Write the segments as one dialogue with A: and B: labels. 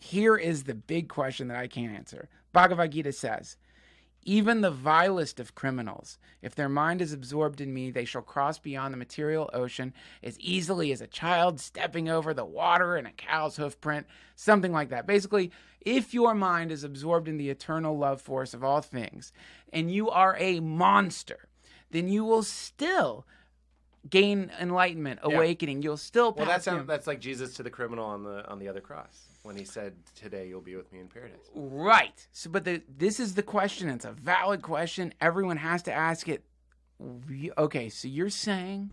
A: here is the big question that I can't answer. Bhagavad Gita says, even the vilest of criminals, if their mind is absorbed in me, they shall cross beyond the material ocean as easily as a child stepping over the water in a cow's hoof print, something like that. Basically, if your mind is absorbed in the eternal love force of all things, and you are a monster, then you will still gain enlightenment, awakening. You'll still pass.
B: Well, that's like Jesus to the criminal on the other cross when he said, "Today you'll be with me in paradise."
A: Right. So, but this is the question. It's a valid question. Everyone has to ask it. Okay, so you're saying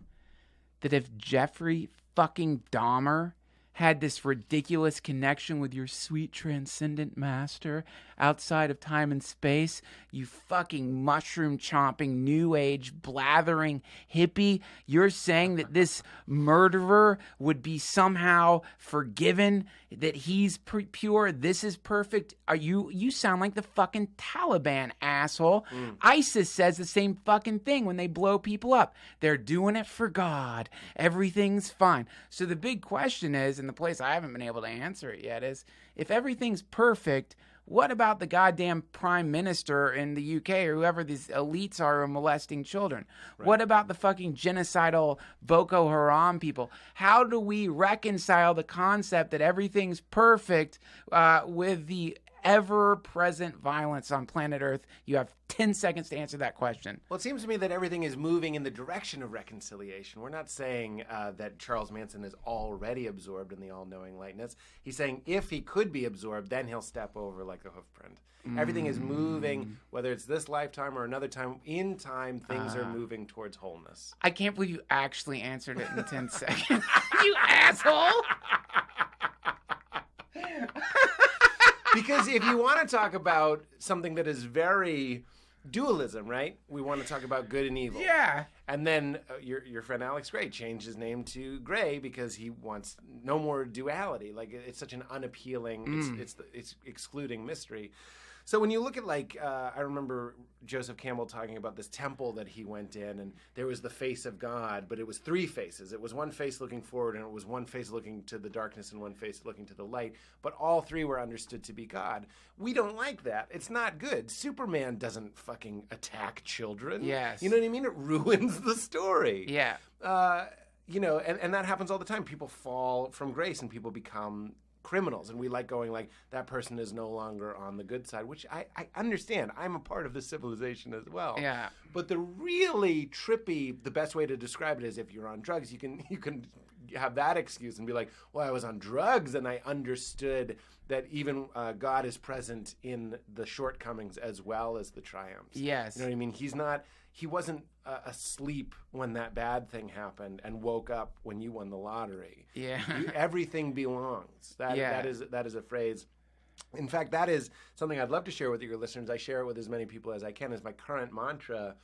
A: that if Jeffrey fucking Dahmer had this ridiculous connection with your sweet transcendent master outside of time and space, you fucking mushroom chomping, new age, blathering hippie, you're saying that this murderer would be somehow forgiven, that he's pure, this is perfect? You sound like the fucking Taliban, asshole. ISIS says the same fucking thing when they blow people up. They're doing it for God. Everything's fine. So the big question is, and the place I haven't been able to answer it yet, is if everything's perfect, what about the goddamn prime minister in the UK or whoever these elites are who are molesting children? Right. What about the fucking genocidal Boko Haram people? How do we reconcile the concept that everything's perfect with the ever-present violence on planet Earth? You have 10 seconds to answer that question.
B: Well, it seems to me that everything is moving in the direction of reconciliation. We're not saying that Charles Manson is already absorbed in the all-knowing lightness. He's saying if he could be absorbed, then he'll step over like the hoof print. Everything is moving, whether it's this lifetime or another time. In time, things are moving towards wholeness.
A: I can't believe you actually answered it in 10 seconds. You asshole!
B: Because if you want to talk about something that is very dualism, right? We want to talk about good and evil.
A: Yeah.
B: And then your friend Alex Gray changed his name to Gray because he wants no more duality. Like, it's such an unappealing, it's excluding mystery. So when you look at, like, I remember Joseph Campbell talking about this temple that he went in, and there was the face of God, but it was three faces. It was one face looking forward, and it was one face looking to the darkness and one face looking to the light, but all three were understood to be God. We don't like that. It's not good. Superman doesn't fucking attack children.
A: Yes.
B: You know what I mean? It ruins the story.
A: Yeah.
B: You know, and that happens all the time. People fall from grace, and people become criminals, and we like going like, that person is no longer on the good side, which I understand. I'm a part of the civilization as well.
A: Yeah.
B: But the really trippy, the best way to describe it is if you're on drugs, you can have that excuse and be like, well, I was on drugs and I understood that even God is present in the shortcomings as well as the triumphs.
A: Yes.
B: You know what I mean? He wasn't asleep when that bad thing happened and woke up when you won the lottery.
A: Yeah.
B: Everything belongs. That is a phrase. In fact, that is something I'd love to share with your listeners. I share it with as many people as I can as my current mantra.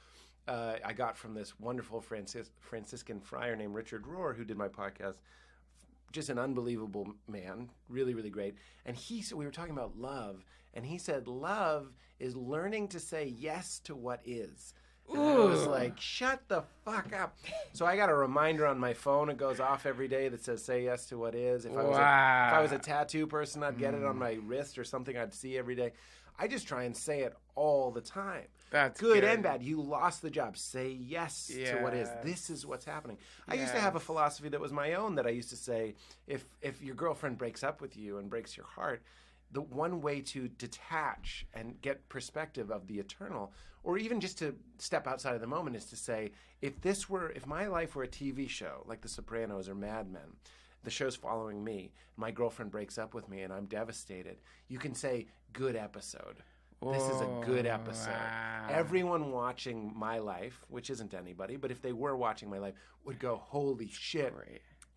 B: I got from this wonderful Franciscan friar named Richard Rohr, who did my podcast. Just an unbelievable man, really, really great. And we were talking about love, and he said, love is learning to say yes to what is. And I was like, shut the fuck up. So I got a reminder on my phone. It goes off every day that says, say yes to what is. If I was a tattoo person, I'd get it on my wrist or something I'd see every day. I just try and say it all the time.
A: That's
B: good and bad. You lost the job. Say yes to what is. This is what's happening. I used to have a philosophy that was my own that I used to say, if your girlfriend breaks up with you and breaks your heart, the one way to detach and get perspective of the eternal, or even just to step outside of the moment, is to say, if my life were a TV show like The Sopranos or Mad Men, the show's following me, my girlfriend breaks up with me and I'm devastated, you can say, good episode. This is a good episode.
A: Wow.
B: Everyone watching my life, which isn't anybody, but if they were watching my life, would go, holy shit,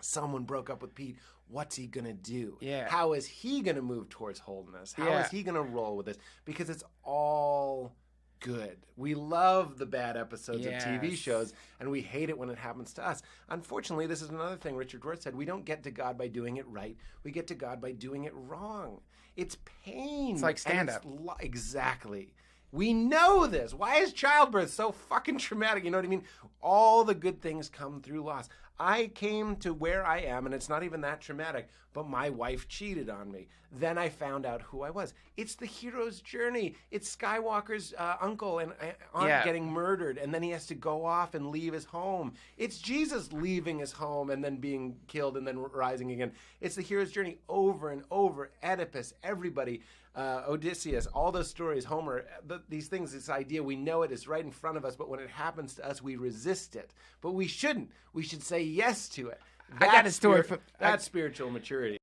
B: someone broke up with Pete. What's he going to do?
A: Yeah.
B: How is he going to move towards wholeness? How is he going to roll with this? Because it's all good. We love the bad episodes of TV shows, and we hate it when it happens to us. Unfortunately, this is another thing Richard Rohr said. We don't get to God by doing it right. We get to God by doing it wrong. It's pain.
A: It's like stand-up.
B: Exactly. We know this. Why is childbirth so fucking traumatic? You know what I mean? All the good things come through loss. I came to where I am, and it's not even that traumatic, but my wife cheated on me. Then I found out who I was. It's the hero's journey. It's Skywalker's uncle and aunt getting murdered, and then he has to go off and leave his home. It's Jesus leaving his home and then being killed and then rising again. It's the hero's journey over and over. Oedipus, everybody, Odysseus, all those stories, Homer, these things, this idea, we know it is right in front of us, but when it happens to us, we resist it. But we shouldn't. We should say yes to it.
A: I got a story.
B: That's spiritual maturity.